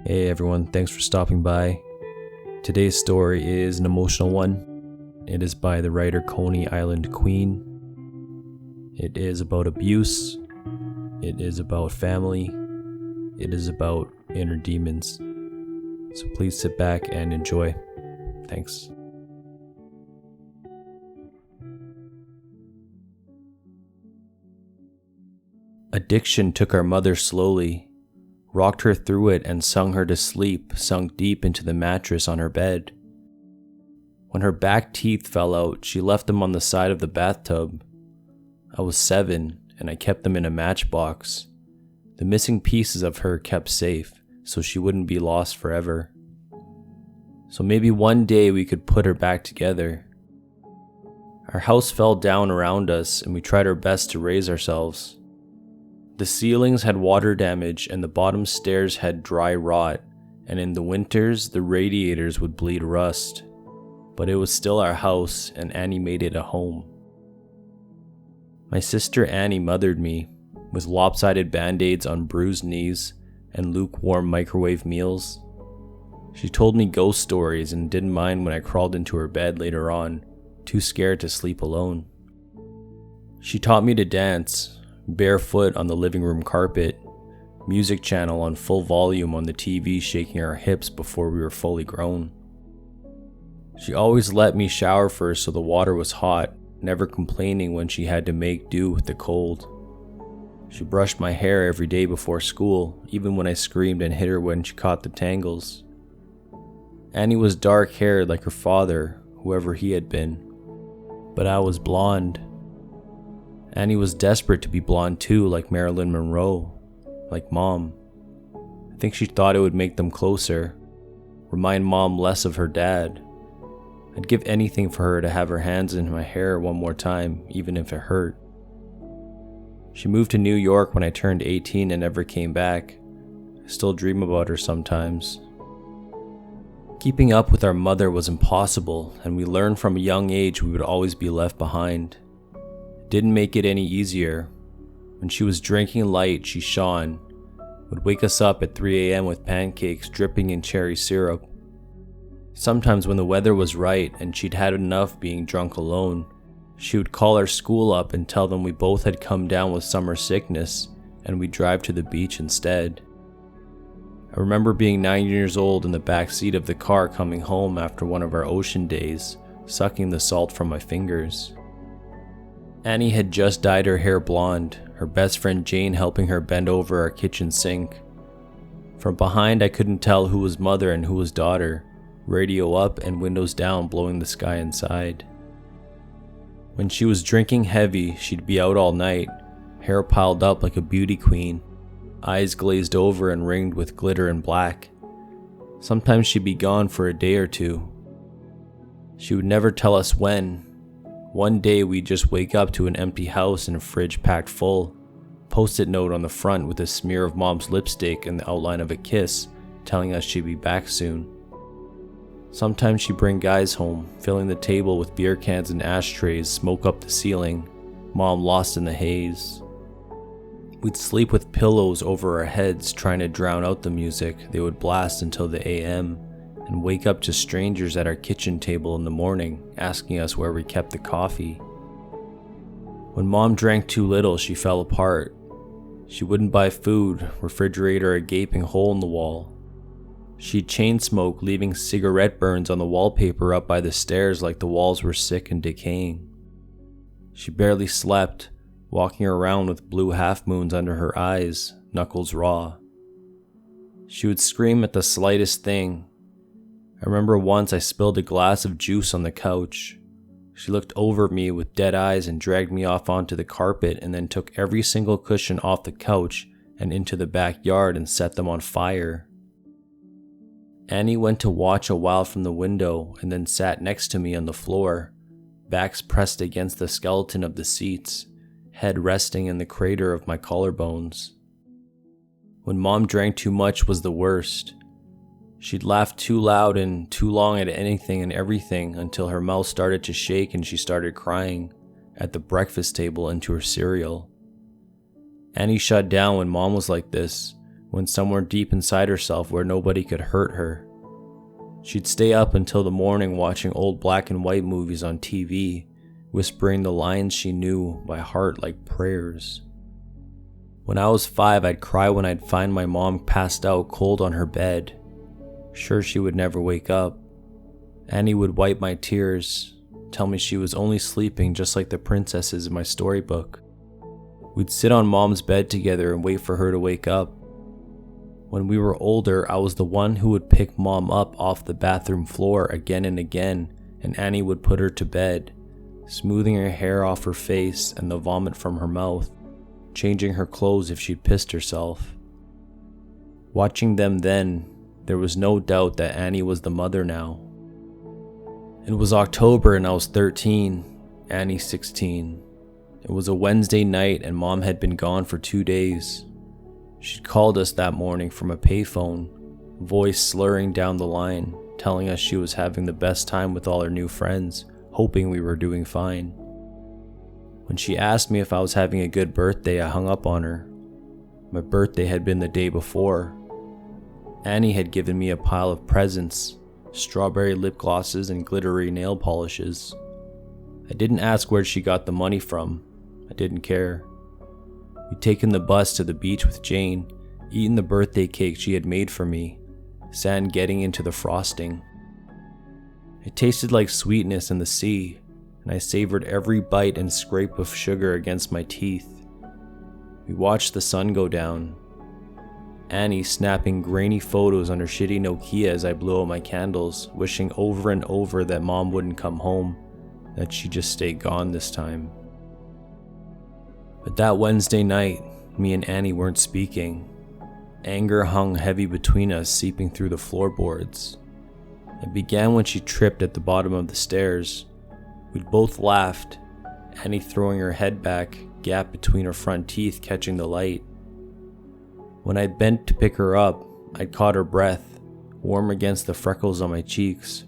Hey everyone, thanks for stopping by. Today's story is an emotional one. It is by the writer Coney-IslandQueen. It is about abuse. It is about family. It is about inner demons. So please sit back and enjoy. Thanks. Addiction took our mother slowly, rocked her through it and sung her to sleep, sunk deep into the mattress on her bed. When her back teeth fell out, she left them on the side of the bathtub. I was 7, and I kept them in a matchbox. The missing pieces of her kept safe, so she wouldn't be lost forever. So maybe one day we could put her back together. Our house fell down around us, and we tried our best to raise ourselves. The ceilings had water damage and the bottom stairs had dry rot, and in the winters the radiators would bleed rust. But it was still our house, and Annie made it a home. My sister Annie mothered me, with lopsided band-aids on bruised knees and lukewarm microwave meals. She told me ghost stories and didn't mind when I crawled into her bed later on, too scared to sleep alone. She taught me to dance, barefoot on the living room carpet, music channel on full volume on the TV shaking our hips before we were fully grown. She always let me shower first so the water was hot, never complaining when she had to make do with the cold. She brushed my hair every day before school, even when I screamed and hit her when she caught the tangles. Annie was dark-haired like her father, whoever he had been, but I was blonde. Annie was desperate to be blonde too, like Marilyn Monroe, like Mom. I think she thought it would make them closer, remind Mom less of her dad. I'd give anything for her to have her hands in my hair one more time, even if it hurt. She moved to New York when I turned 18 and never came back. I still dream about her sometimes. Keeping up with our mother was impossible, and we learned from a young age we would always be left behind. Didn't make it any easier. When she was drinking light, she shone, would wake us up at 3 a.m. with pancakes dripping in cherry syrup. Sometimes when the weather was right and she'd had enough being drunk alone, she would call our school up and tell them we both had come down with summer sickness and we'd drive to the beach instead. I remember being 9 years old in the back seat of the car coming home after one of our ocean days, sucking the salt from my fingers. Annie had just dyed her hair blonde, her best friend Jane helping her bend over our kitchen sink. From behind I couldn't tell who was mother and who was daughter, radio up and windows down blowing the sky inside. When she was drinking heavy, she'd be out all night, hair piled up like a beauty queen, eyes glazed over and ringed with glitter and black. Sometimes she'd be gone for a day or two. She would never tell us when. One day we'd just wake up to an empty house and a fridge packed full, post-it note on the front with a smear of Mom's lipstick and the outline of a kiss, telling us she'd be back soon. Sometimes she'd bring guys home, filling the table with beer cans and ashtrays, smoke up the ceiling, Mom lost in the haze. We'd sleep with pillows over our heads trying to drown out the music they would blast until the AM, and wake up to strangers at our kitchen table in the morning asking us where we kept the coffee. When Mom drank too little, she fell apart. She wouldn't buy food, refrigerator a gaping hole in the wall. She'd chain smoke, leaving cigarette burns on the wallpaper up by the stairs like the walls were sick and decaying. She barely slept, walking around with blue half-moons under her eyes, knuckles raw. She would scream at the slightest thing. I remember once I spilled a glass of juice on the couch. She looked over at me with dead eyes and dragged me off onto the carpet and then took every single cushion off the couch and into the backyard and set them on fire. Annie went to watch a while from the window and then sat next to me on the floor, backs pressed against the skeleton of the seats, head resting in the crater of my collarbones. When Mom drank too much was the worst. She'd laugh too loud and too long at anything and everything until her mouth started to shake and she started crying at the breakfast table into her cereal. Annie shut down when Mom was like this, went somewhere deep inside herself where nobody could hurt her. She'd stay up until the morning watching old black and white movies on TV, whispering the lines she knew by heart like prayers. When I was 5, I'd cry when I'd find my mom passed out cold on her bed. Sure, she would never wake up. Annie would wipe my tears, tell me she was only sleeping just like the princesses in my storybook. We'd sit on Mom's bed together and wait for her to wake up. When we were older, I was the one who would pick Mom up off the bathroom floor again and again, and Annie would put her to bed, smoothing her hair off her face and the vomit from her mouth, changing her clothes if she'd pissed herself. Watching them then, there was no doubt that Annie was the mother now. It was October and I was 13, Annie 16. It was a Wednesday night and Mom had been gone for 2 days. She'd called us that morning from a payphone, voice slurring down the line, telling us she was having the best time with all her new friends, hoping we were doing fine. When she asked me if I was having a good birthday, I hung up on her. My birthday had been the day before. Annie had given me a pile of presents, strawberry lip glosses and glittery nail polishes. I didn't ask where she got the money from. I didn't care. We'd taken the bus to the beach with Jane, eaten the birthday cake she had made for me, sand getting into the frosting. It tasted like sweetness in the sea, and I savored every bite and scrape of sugar against my teeth. We watched the sun go down. Annie snapping grainy photos on her shitty Nokia as I blew out my candles, wishing over and over that Mom wouldn't come home, that she'd just stay gone this time. But that Wednesday night, me and Annie weren't speaking. Anger hung heavy between us, seeping through the floorboards. It began when she tripped at the bottom of the stairs. We'd both laughed, Annie throwing her head back, gap between her front teeth catching the light. When I bent to pick her up, I'd caught her breath, warm against the freckles on my cheeks.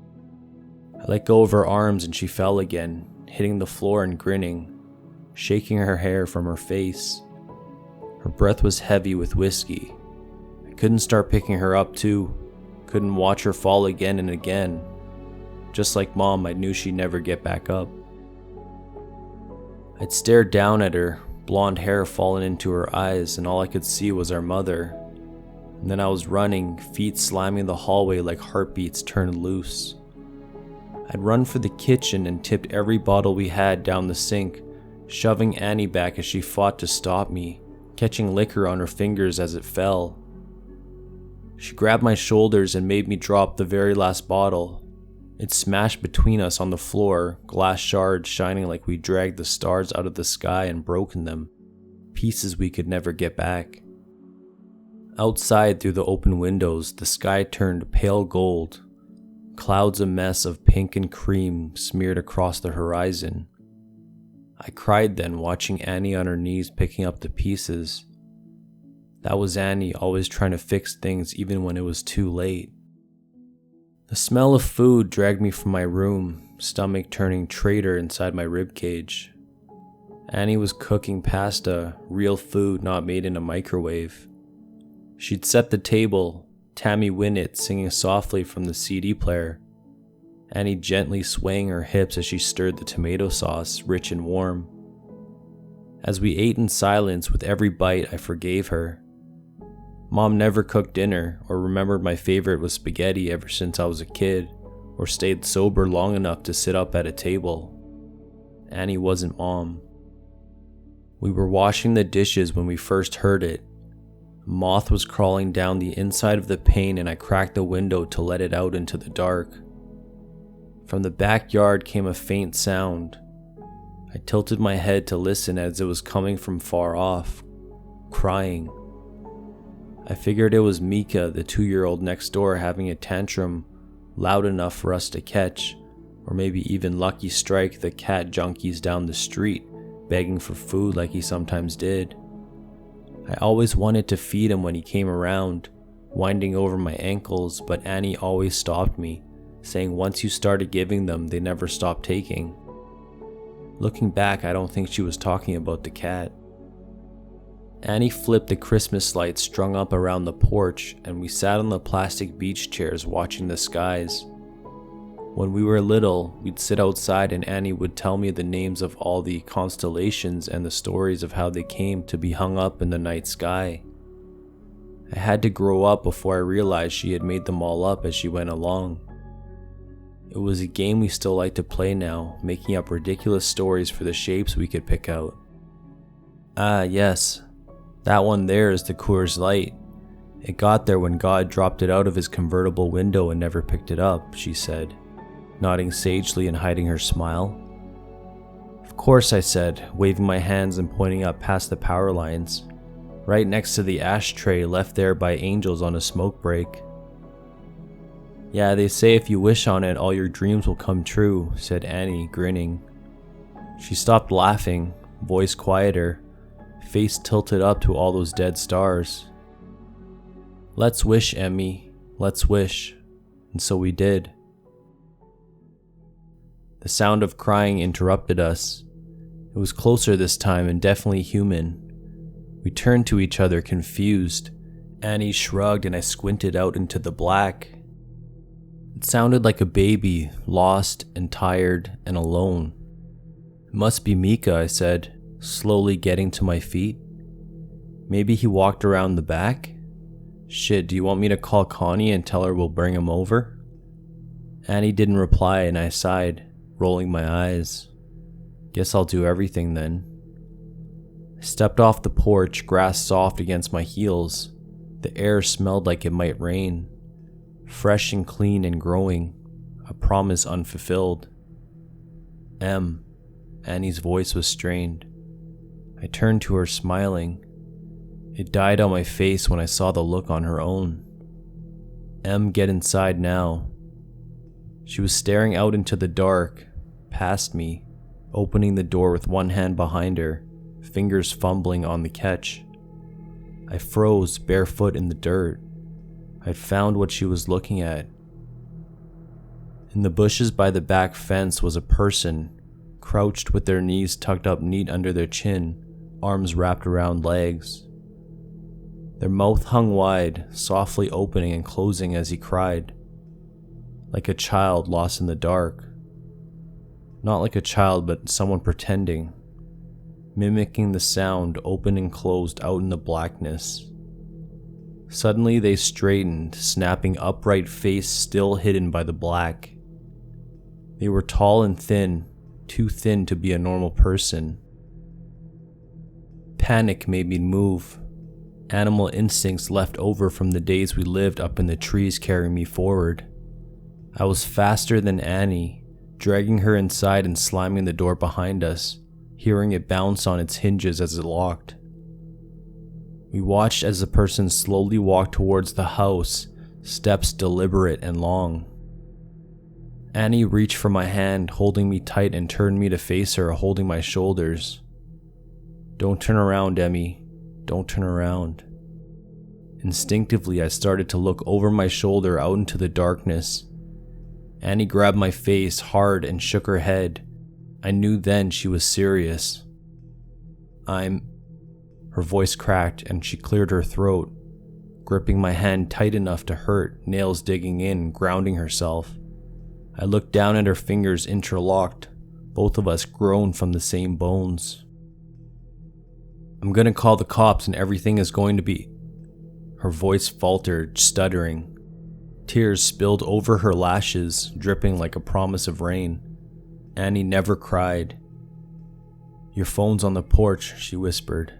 I let go of her arms and she fell again, hitting the floor and grinning, shaking her hair from her face. Her breath was heavy with whiskey. I couldn't start picking her up too, couldn't watch her fall again and again. Just like Mom, I knew she'd never get back up. I'd stared down at her, blonde hair fallen into her eyes, and all I could see was our mother. And then I was running, feet slamming the hallway like heartbeats turned loose. I'd run for the kitchen and tipped every bottle we had down the sink, shoving Annie back as she fought to stop me, catching liquor on her fingers as it fell. She grabbed my shoulders and made me drop the very last bottle. It smashed between us on the floor, glass shards shining like we dragged the stars out of the sky and broken them, pieces we could never get back. Outside through the open windows, the sky turned pale gold, clouds a mess of pink and cream smeared across the horizon. I cried then, watching Annie on her knees picking up the pieces. That was Annie, always trying to fix things even when it was too late. The smell of food dragged me from my room, stomach turning traitor inside my ribcage. Annie was cooking pasta, real food not made in a microwave. She'd set the table, Tammy Wynette singing softly from the CD player, Annie gently swaying her hips as she stirred the tomato sauce, rich and warm. As we ate in silence, with every bite I forgave her. Mom never cooked dinner or remembered my favorite was spaghetti ever since I was a kid, or stayed sober long enough to sit up at a table. Annie wasn't Mom. We were washing the dishes when we first heard it. A moth was crawling down the inside of the pane and I cracked the window to let it out into the dark. From the backyard came a faint sound. I tilted my head to listen as it was coming from far off, crying. I figured it was Mika, the 2-year-old next door, having a tantrum loud enough for us to catch, or maybe even Lucky Strike, the cat junkies down the street, begging for food like he sometimes did. I always wanted to feed him when he came around, winding over my ankles, but Annie always stopped me, saying once you started giving them, they never stopped taking. Looking back, I don't think she was talking about the cat. Annie flipped the Christmas lights strung up around the porch, and we sat on the plastic beach chairs watching the skies. When we were little, we'd sit outside and Annie would tell me the names of all the constellations and the stories of how they came to be hung up in the night sky. I had to grow up before I realized she had made them all up as she went along. It was a game we still like to play now, making up ridiculous stories for the shapes we could pick out. Ah, yes. That one there is the Coors Light. It got there when God dropped it out of his convertible window and never picked it up, she said, nodding sagely and hiding her smile. Of course, I said, waving my hands and pointing up past the power lines, right next to the ashtray left there by angels on a smoke break. Yeah, they say if you wish on it, all your dreams will come true, said Annie, grinning. She stopped laughing, voice quieter, face tilted up to all those dead stars. Let's wish, Emmy, let's wish. And so we did. The sound of crying interrupted us. It was closer this time and definitely human. We turned to each other confused. Annie shrugged and I squinted out into the black. It sounded like a baby, lost and tired and alone. It must be Mika, I said, slowly getting to my feet. Maybe he walked around the back? Shit, do you want me to call Connie and tell her we'll bring him over? Annie didn't reply and I sighed, rolling my eyes. Guess I'll do everything then. I stepped off the porch, grass soft against my heels. The air smelled like it might rain. Fresh and clean and growing, a promise unfulfilled. Annie's voice was strained. I turned to her smiling. It died on my face when I saw the look on her own. Get inside now. She was staring out into the dark, past me, opening the door with one hand behind her, fingers fumbling on the catch. I froze, barefoot in the dirt. I'd found what she was looking at. In the bushes by the back fence was a person, crouched with their knees tucked up neat under their chin, arms wrapped around legs. Their mouth hung wide, softly opening and closing as he cried. Like a child lost in the dark. Not like a child, but someone pretending. Mimicking the sound opened and closed out in the blackness. Suddenly they straightened, snapping upright face still hidden by the black. They were tall and thin, too thin to be a normal person. Panic made me move. Animal instincts left over from the days we lived up in the trees carrying me forward. I was faster than Annie, dragging her inside and slamming the door behind us, hearing it bounce on its hinges as it locked. We watched as the person slowly walked towards the house, steps deliberate and long. Annie reached for my hand, holding me tight and turned me to face her, holding my shoulders. Don't turn around, Emmy. Don't turn around. Instinctively, I started to look over my shoulder out into the darkness. Annie grabbed my face hard and shook her head. I knew then she was serious. Her voice cracked and she cleared her throat, gripping my hand tight enough to hurt, nails digging in, grounding herself. I looked down at her fingers interlocked, both of us grown from the same bones. I'm gonna call the cops and everything is going to be... Her voice faltered, stuttering. Tears spilled over her lashes, dripping like a promise of rain. Annie never cried. Your phone's on the porch, she whispered,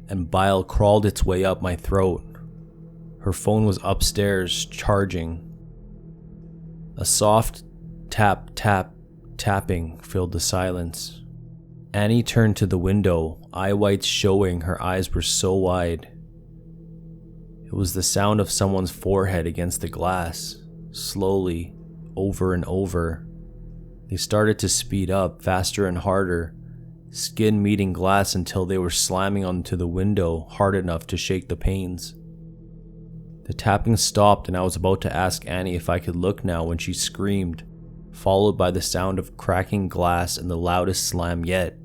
and bile crawled its way up my throat. Her phone was upstairs, charging. A soft tap, tap, tapping filled the silence. Annie turned to the window, eye whites showing. Her eyes were so wide. It was the sound of someone's forehead against the glass, slowly, over and over. They started to speed up, faster and harder, skin meeting glass until they were slamming onto the window hard enough to shake the panes. The tapping stopped and I was about to ask Annie if I could look now when she screamed, followed by the sound of cracking glass and the loudest slam yet.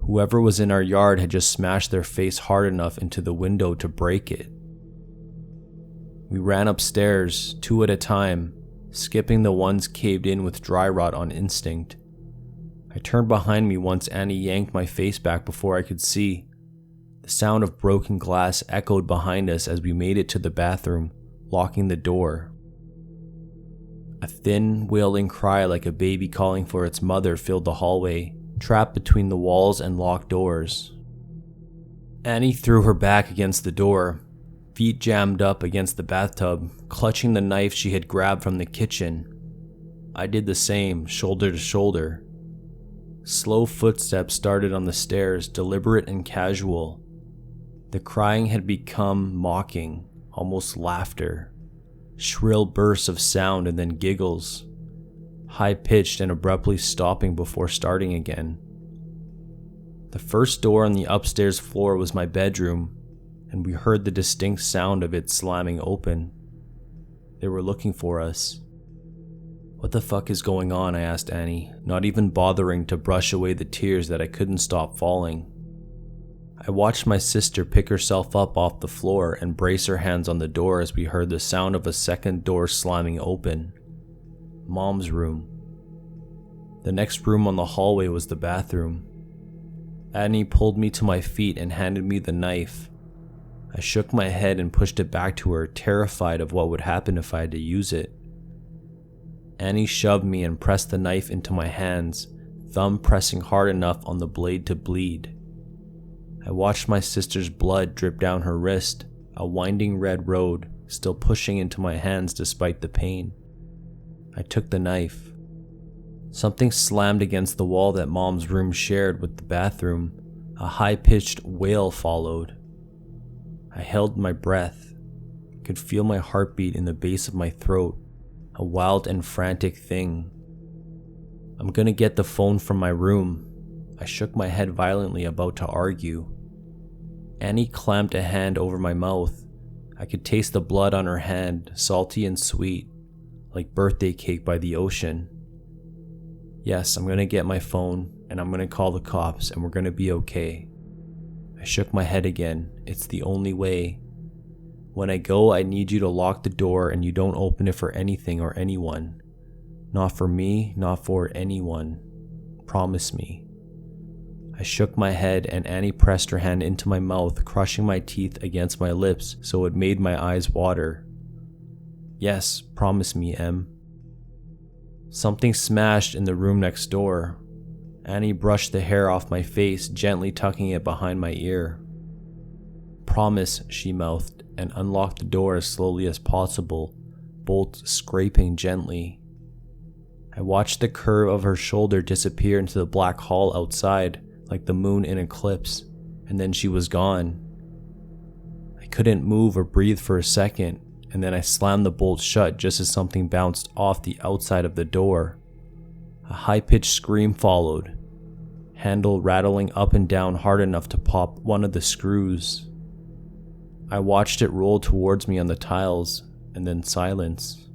Whoever was in our yard had just smashed their face hard enough into the window to break it. We ran upstairs, 2 at a time, skipping the ones caved in with dry rot on instinct. I turned behind me once Annie yanked my face back before I could see. The sound of broken glass echoed behind us as we made it to the bathroom, locking the door. A thin, wailing cry like a baby calling for its mother filled the hallway, trapped between the walls and locked doors. Annie threw her back against the door, feet jammed up against the bathtub, clutching the knife she had grabbed from the kitchen. I did the same, shoulder to shoulder. Slow footsteps started on the stairs, deliberate and casual. The crying had become mocking, almost laughter. Shrill bursts of sound and then giggles, high-pitched and abruptly stopping before starting again. The first door on the upstairs floor was my bedroom, and we heard the distinct sound of it slamming open. They were looking for us. "What the fuck is going on?" I asked Annie, not even bothering to brush away the tears that I couldn't stop falling. I watched my sister pick herself up off the floor and brace her hands on the door as we heard the sound of a second door slamming open. Mom's room. The next room on the hallway was the bathroom. Annie pulled me to my feet and handed me the knife. I shook my head and pushed it back to her, terrified of what would happen if I had to use it. Annie shoved me and pressed the knife into my hands, thumb pressing hard enough on the blade to bleed. I watched my sister's blood drip down her wrist, a winding red road, still pushing into my hands despite the pain. I took the knife. Something slammed against the wall that Mom's room shared with the bathroom. A high-pitched wail followed. I held my breath, could feel my heartbeat in the base of my throat, a wild and frantic thing. "I'm gonna get the phone from my room." I shook my head violently, about to argue. Annie clamped a hand over my mouth. I could taste the blood on her hand, salty and sweet, like birthday cake by the ocean. "Yes, I'm gonna get my phone, and I'm gonna call the cops, and we're gonna be okay." I shook my head again. "It's the only way. When I go, I need you to lock the door and you don't open it for anything or anyone. Not for me, not for anyone. Promise me." I shook my head and Annie pressed her hand into my mouth, crushing my teeth against my lips so it made my eyes water. "Yes, promise me, Em." Something smashed in the room next door. Annie brushed the hair off my face, gently tucking it behind my ear. "Promise," she mouthed, and unlocked the door as slowly as possible, bolts scraping gently. I watched the curve of her shoulder disappear into the black hall outside, like the moon in eclipse, and then she was gone. I couldn't move or breathe for a second, and then I slammed the bolt shut just as something bounced off the outside of the door. A high-pitched scream followed, handle rattling up and down hard enough to pop one of the screws. I watched it roll towards me on the tiles, and then silence.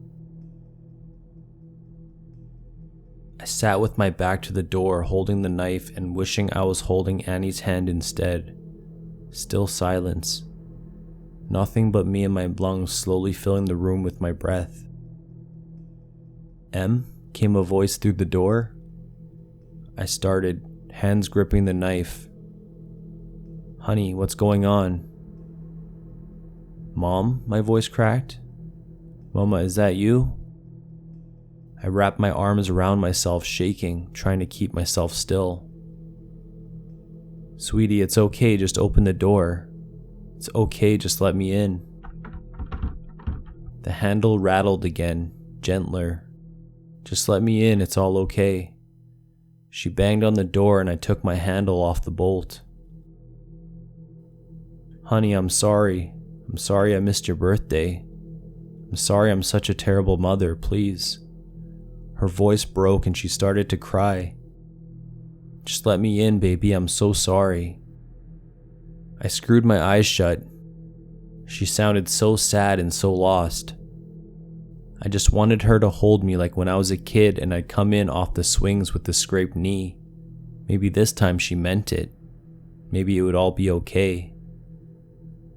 I sat with my back to the door, holding the knife and wishing I was holding Annie's hand instead. Still silence. Nothing but me and my lungs slowly filling the room with my breath. "Em?" came a voice through the door. I started, hands gripping the knife. "Honey, what's going on?" "Mom?" my voice cracked. "Mama, is that you?" I wrapped my arms around myself, shaking, trying to keep myself still. "Sweetie, it's okay, just open the door. It's okay, just let me in." The handle rattled again, gentler. "Just let me in, it's all okay." She banged on the door and I took my handle off the bolt. "Honey, I'm sorry. I'm sorry I missed your birthday. I'm sorry I'm such a terrible mother, please." Her voice broke and she started to cry. "Just let me in, baby, I'm so sorry." I screwed my eyes shut. She sounded so sad and so lost. I just wanted her to hold me like when I was a kid and I'd come in off the swings with the scraped knee. Maybe this time she meant it. maybe it would all be okay.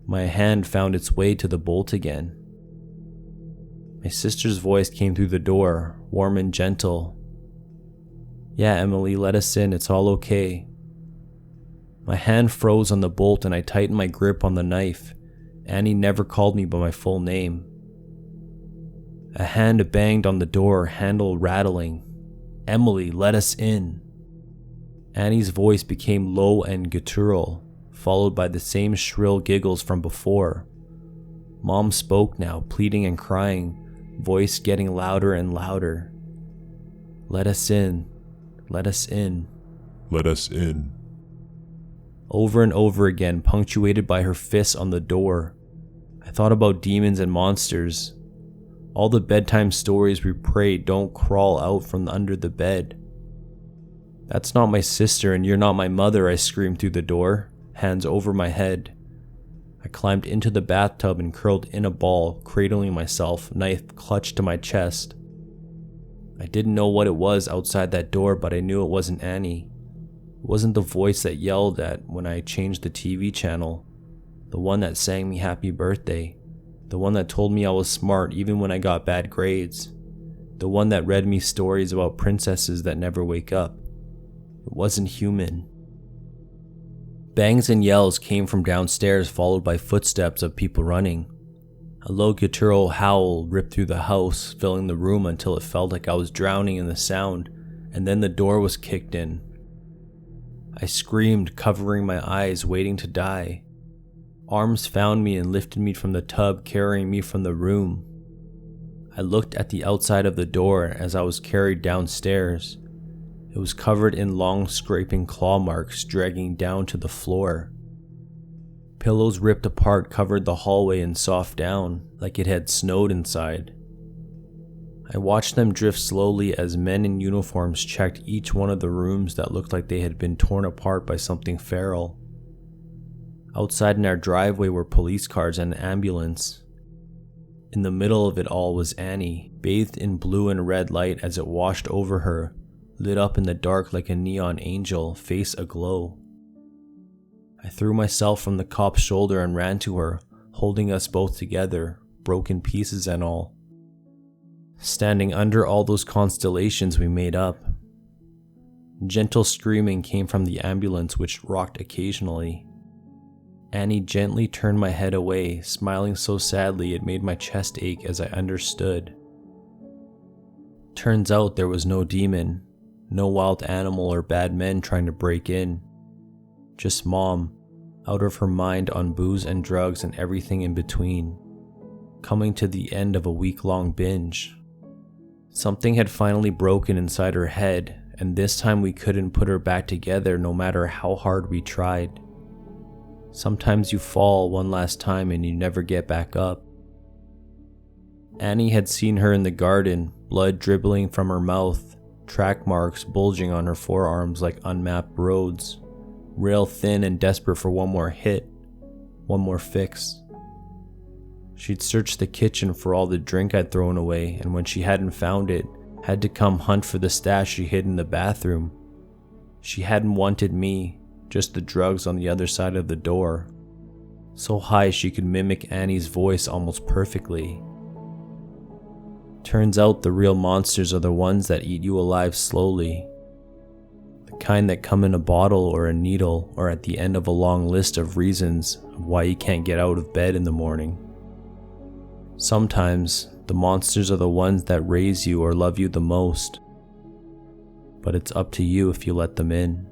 My hand found its way to the bolt again. My sister's voice came through the door, warm and gentle. "Yeah, Emily, let us in, it's all okay." My hand froze on the bolt and I tightened my grip on the knife. Annie never called me by my full name. A hand banged on the door, handle rattling. "Emily, let us in." Annie's voice became low and guttural, followed by the same shrill giggles from before. Mom spoke now, pleading and crying, voice getting louder and louder. "Let us in. Let us in. Let us in." Over and over again, punctuated by her fists on the door. I thought about demons and monsters. All the bedtime stories we prayed don't crawl out from under the bed. "That's not my sister and you're not my mother," I screamed through the door, hands over my head. I climbed into the bathtub and curled in a ball, cradling myself, knife clutched to my chest. I didn't know what it was outside that door, but I knew it wasn't Annie. It wasn't the voice that yelled at when I changed the TV channel, the one that sang me happy birthday, the one that told me I was smart even when I got bad grades, the one that read me stories about princesses that never wake up. It wasn't human. Bangs and yells came from downstairs, followed by footsteps of people running. A low guttural howl ripped through the house, filling the room until it felt like I was drowning in the sound, and then the door was kicked in. I screamed, covering my eyes, waiting to die. Arms found me and lifted me from the tub, carrying me from the room. I looked at the outside of the door as I was carried downstairs. It was covered in long scraping claw marks dragging down to the floor. Pillows ripped apart covered the hallway in soft down, like it had snowed inside. I watched them drift slowly as men in uniforms checked each one of the rooms that looked like they had been torn apart by something feral. Outside in our driveway were police cars and an ambulance. In the middle of it all was Annie, bathed in blue and red light as it washed over her, lit up in the dark like a neon angel, face aglow. I threw myself from the cop's shoulder and ran to her, holding us both together, broken pieces and all. Standing under all those constellations we made up. Gentle screaming came from the ambulance, which rocked occasionally. Annie gently turned my head away, smiling so sadly it made my chest ache as I understood. Turns out there was no demon, no wild animal or bad men trying to break in. Just Mom, out of her mind on booze and drugs and everything in between, coming to the end of a week-long binge. Something had finally broken inside her head, and this time we couldn't put her back together no matter how hard we tried. Sometimes you fall one last time and you never get back up. Annie had seen her in the garden, blood dribbling from her mouth, track marks bulging on her forearms like unmapped roads, rail thin and desperate for one more hit, one more fix. She'd searched the kitchen for all the drink I'd thrown away, and when she hadn't found it, had to come hunt for the stash she hid in the bathroom. She hadn't wanted me, just the drugs on the other side of the door. So high she could mimic Annie's voice almost perfectly. Turns out the real monsters are the ones that eat you alive slowly. The kind that come in a bottle or a needle or at the end of a long list of reasons of why you can't get out of bed in the morning. Sometimes the monsters are the ones that raise you or love you the most, but it's up to you if you let them in.